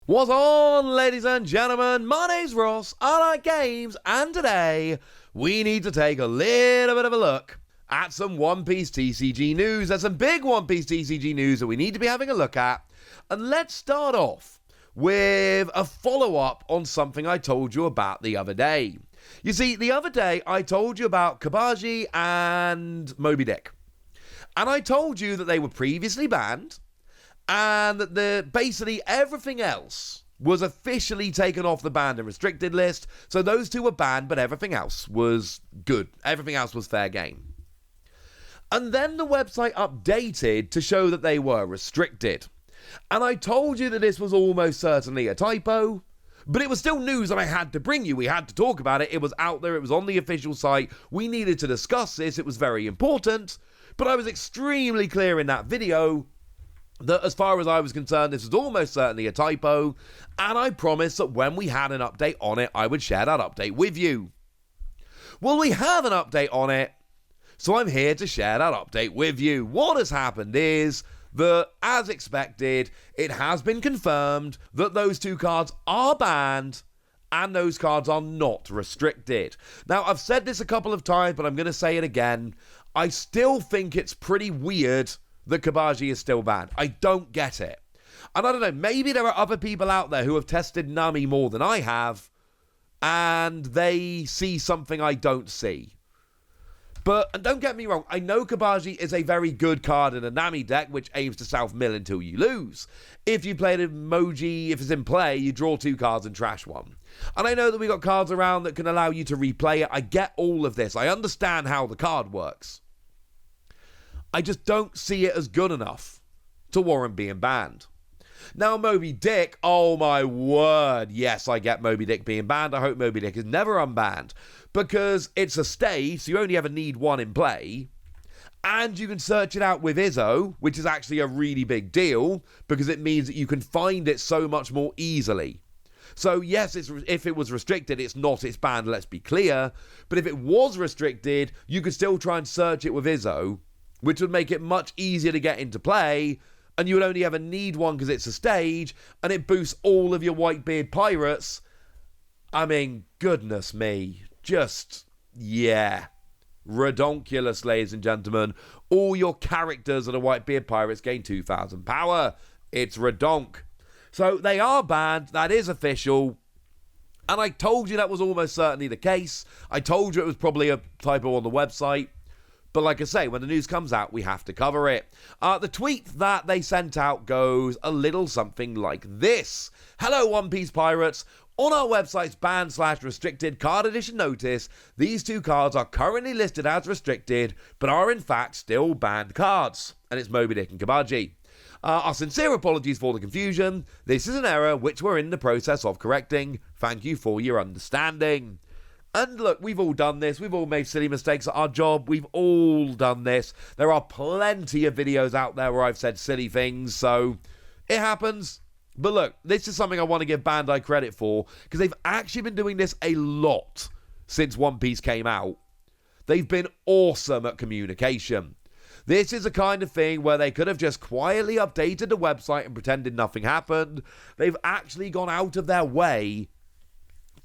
What's on, ladies and gentlemen? My name's Ross, I like games, and today we need to take a little bit of a look at some One Piece TCG news. There's some big One Piece TCG news that we need to be having a look at, and let's start off with a follow-up on something I told you about the other day. You see, the other day I told you about Kabaji and Moby Dick, and I told you that they were previously banned, and that basically everything else was officially taken off the banned and restricted list. So those two were banned, but everything else was good. Everything else was fair game. And then the website updated to show that they were restricted. And I told you that this was almost certainly a typo, but it was still news that I had to bring you. We had to talk about it. It was out there. It was on the official site. We needed to discuss this. It was very important. But I was extremely clear in that video that as far as I was concerned, this was almost certainly a typo, and I promised that when we had an update on it, I would share that update with you. Well, we have an update on it, so I'm here to share that update with you. What has happened is that, as expected, it has been confirmed that those two cards are banned, and those cards are not restricted. Now, I've said this a couple of times, but I'm going to say it again. I still think it's pretty weird that Kabaji is still banned. I don't get it. And I don't know, maybe there are other people out there who have tested Nami more than I have, and they see something I don't see. But, and don't get me wrong, I know Kabaji is a very good card in a Nami deck, which aims to self-mill until you lose. If you played Emoji, if it's in play, you draw two cards and trash one. And I know that we got cards around that can allow you to replay it. I get all of this. I understand how the card works. I just don't see it as good enough to warrant being banned. Now, Moby Dick, oh my word, yes, I get Moby Dick being banned. I hope Moby Dick is never unbanned, because it's a stage, so you only ever need one in play, and you can search it out with Izzo, which is actually a really big deal, because it means that you can find it so much more easily. So yes, if it was restricted, it's banned, let's be clear, but if it was restricted, you could still try and search it with Izzo, which would make it much easier to get into play, and you would only ever need one because it's a stage, and it boosts all of your Whitebeard pirates. I mean, goodness me. Just, yeah. Redonkulous, ladies and gentlemen. All your characters of the Whitebeard pirates gain 2,000 power. It's redonk. So they are banned. That is official. And I told you that was almost certainly the case. I told you it was probably a typo on the website. But like I say, when the news comes out, we have to cover it. The tweet that they sent out goes a little something like this. Hello, One Piece Pirates. On our website's banned/restricted card edition notice, these two cards are currently listed as restricted, but are in fact still banned cards. And it's Moby Dick and Kabaji. Our sincere apologies for the confusion. This is an error which we're in the process of correcting. Thank you for your understanding. And look, we've all done this. We've all made silly mistakes at our job. We've all done this. There are plenty of videos out there where I've said silly things, so it happens. But look, this is something I want to give Bandai credit for, because they've actually been doing this a lot since One Piece came out. They've been awesome at communication. This is the kind of thing where they could have just quietly updated the website and pretended nothing happened. They've actually gone out of their way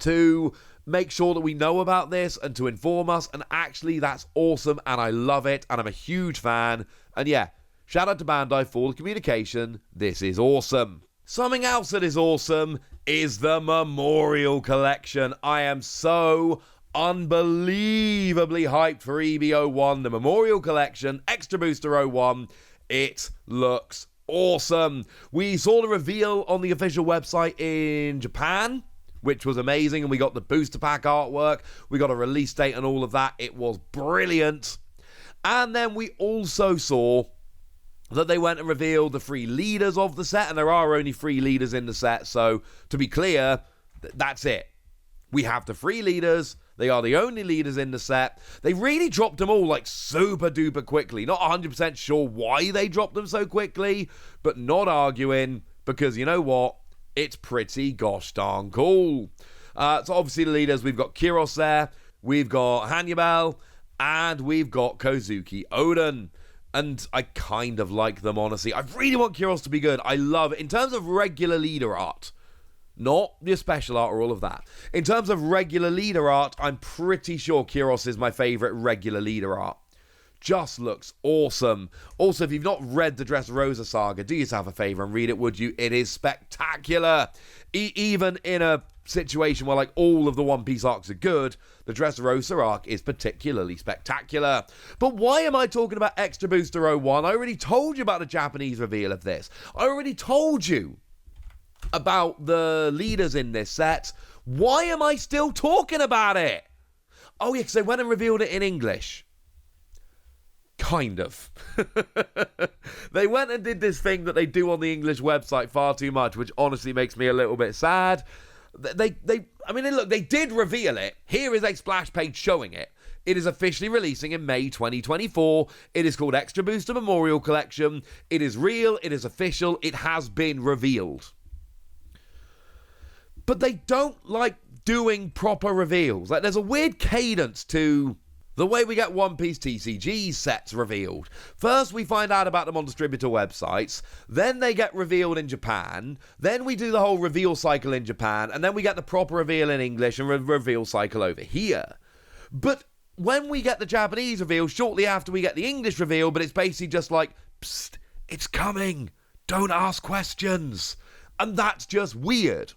to make sure that we know about this and to inform us, and actually that's awesome, and I love it, and I'm a huge fan. And yeah, shout out to Bandai for the communication. This is awesome. Something else that is awesome is the Memorial Collection. I am so unbelievably hyped for EB-01, the Memorial Collection, Extra Booster 01. It looks awesome. We saw the reveal on the official website in Japan, which was amazing, and we got the booster pack artwork, we got a release date and all of that. It was brilliant. And then we also saw that they went and revealed the 3 leaders of the set, and there are only 3 leaders in the set, so to be clear, that's it. We have the 3 leaders, they are the only leaders in the set. They really dropped them all like super duper quickly. Not 100% sure why they dropped them so quickly, but not arguing, because you know what? It's pretty gosh darn cool. So obviously the leaders, we've got Kiros there, we've got Hannibal, and we've got Kozuki Oden. And I kind of like them, honestly. I really want Kiros to be good. I love it. In terms of regular leader art, Not your special art or all of that. In terms of regular leader art, I'm pretty sure Kyros is my favourite regular leader art. Just looks awesome. Also, if you've not read the Dressrosa saga, do yourself a favour and read it, would you? It is spectacular. Even in a situation where, like, all of the One Piece arcs are good, the Dressrosa arc is particularly spectacular. But why am I talking about Extra Booster 01? I already told you about the Japanese reveal of this. I already told you about the leaders in this set. Why am I still talking about it? Oh, yeah, because they went and revealed it in English. Kind of. They went and did this thing that they do on the English website far too much, which honestly makes me a little bit sad. They did reveal it. Here is a splash page showing it. It is officially releasing in May 2024. It is called Extra Booster Memorial Collection. It is real. It is official. It has been revealed. But they don't like doing proper reveals. Like, there's a weird cadence to the way we get One Piece TCG sets revealed. First, we find out about them on distributor websites. Then they get revealed in Japan. Then we do the whole reveal cycle in Japan. And then we get the proper reveal in English and reveal cycle over here. But when we get the Japanese reveal, shortly after we get the English reveal, but it's basically just like, psst, it's coming. Don't ask questions. And that's just weird.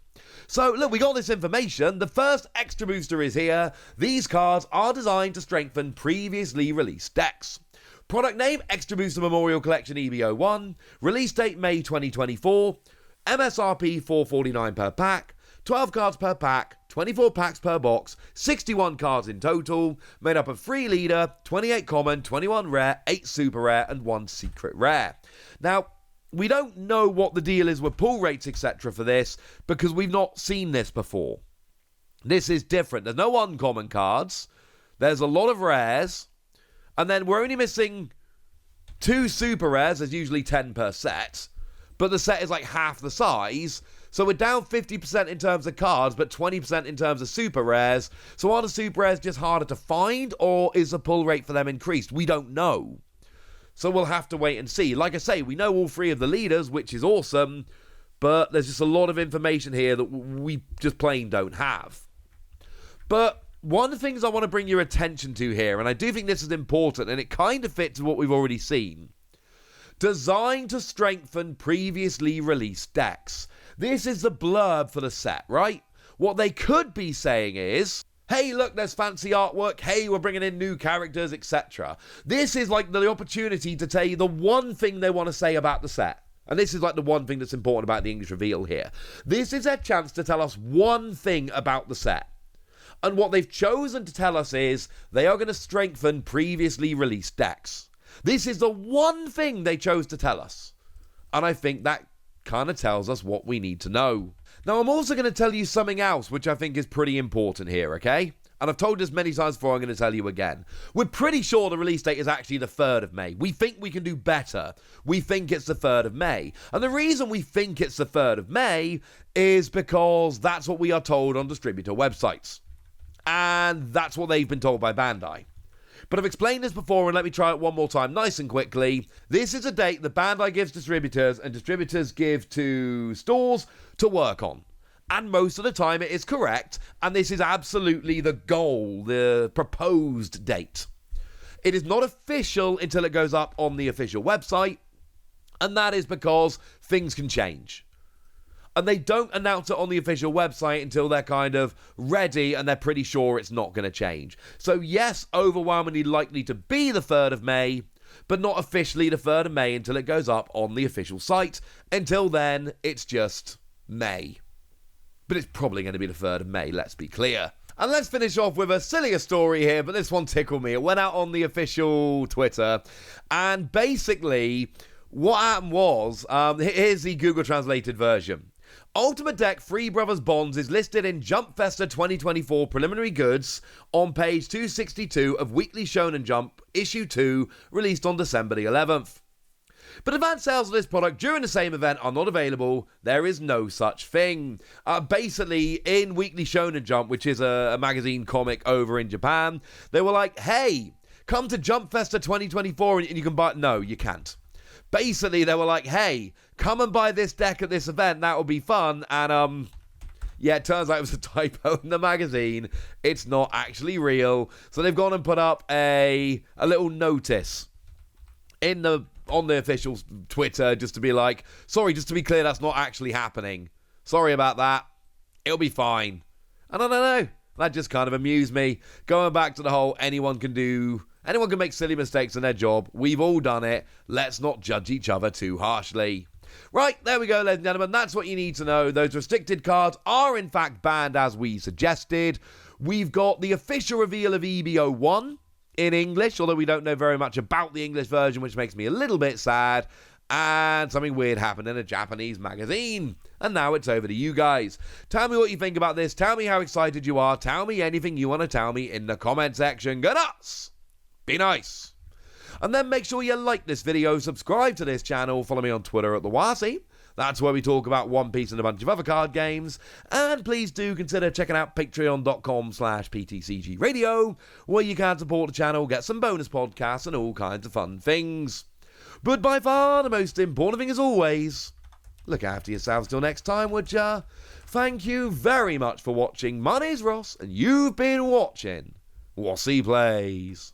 So, look, we got this information. The first Extra Booster is here. These cards are designed to strengthen previously released decks. Product name, Extra Booster Memorial Collection EB-01. Release date, May 2024. MSRP, $4.49 per pack. 12 cards per pack. 24 packs per box. 61 cards in total. Made up of 3 leader, 28 common, 21 rare, 8 super rare, and 1 secret rare. Now, we don't know what the deal is with pull rates, etc. for this, because we've not seen this before. This is different. There's no uncommon cards. There's a lot of rares. And then we're only missing 2 super rares. There's usually 10 per set. But the set is like half the size. So we're down 50% in terms of cards, but 20% in terms of super rares. So are the super rares just harder to find, or is the pull rate for them increased? We don't know. So we'll have to wait and see. Like I say, we know all 3 of the leaders, which is awesome, but there's just a lot of information here that we just plain don't have. But one of the things I want to bring your attention to here, and I do think this is important, and it kind of fits what we've already seen. Designed to strengthen previously released decks. This is the blurb for the set, right? What they could be saying is, hey, look, there's fancy artwork. Hey, we're bringing in new characters, etc. This is like the opportunity to tell you the one thing they want to say about the set. And this is like the one thing that's important about the English reveal here. This is their chance to tell us one thing about the set. And what they've chosen to tell us is they are going to strengthen previously released decks. This is the one thing they chose to tell us. And I think that kind of tells us what we need to know. Now, I'm also going to tell you something else, which I think is pretty important here, okay? And I've told this many times before, I'm going to tell you again. We're pretty sure the release date is actually the 3rd of May. We think we can do better. We think it's the 3rd of May. And the reason we think it's the 3rd of May is because that's what we are told on distributor websites. And that's what they've been told by Bandai. But I've explained this before, and let me try it one more time nice and quickly. This is a date that Bandai gives distributors and distributors give to stores to work on. And most of the time it is correct, and this is absolutely the goal, the proposed date. It is not official until it goes up on the official website, and that is because things can change. And they don't announce it on the official website until they're kind of ready and they're pretty sure it's not going to change. So yes, overwhelmingly likely to be the 3rd of May, but not officially the 3rd of May until it goes up on the official site. Until then, it's just May. But it's probably going to be the 3rd of May, let's be clear. And let's finish off with a sillier story here, but this one tickled me. It went out on the official Twitter, and basically what happened was, here's the Google translated version. Ultimate Deck Three Brothers Bonds is listed in Jump Festa 2024 preliminary goods on page 262 of Weekly Shonen Jump issue 2, released on December the 11th. But advanced sales of this product during the same event are not available. There is no such thing. Basically, in Weekly Shonen Jump, which is a magazine comic over in Japan, they were like, hey, come to Jump Festa 2024 and you can buy... No, you can't. Basically, they were like, hey, come and buy this deck at this event, that will be fun, and Yeah, it turns out it was a typo in the magazine. It's not actually real. So they've gone and put up a little notice on the official Twitter just to be like, sorry, just to be clear, that's not actually happening. Sorry about that. It'll be fine. And I don't know. That just kind of amused me. Going back to the whole anyone can make silly mistakes in their job. We've all done it. Let's not judge each other too harshly. Right, there we go, ladies and gentlemen. That's what you need to know. Those restricted cards are, in fact, banned as we suggested. We've got the official reveal of EB-01 in English, although we don't know very much about the English version, which makes me a little bit sad. And something weird happened in a Japanese magazine. And now it's over to you guys. Tell me what you think about this. Tell me how excited you are. Tell me anything you want to tell me in the comment section. Go nuts! Be nice! And then make sure you like this video, subscribe to this channel, follow me on Twitter at the Wasi. That's where we talk about One Piece and a bunch of other card games. And please do consider checking out patreon.com/PTCG Radio, where you can support the channel, get some bonus podcasts and all kinds of fun things. But by far the most important thing, as always, look after yourselves till next time, would ya? Thank you very much for watching. My name's Ross, and you've been watching Wasi Plays.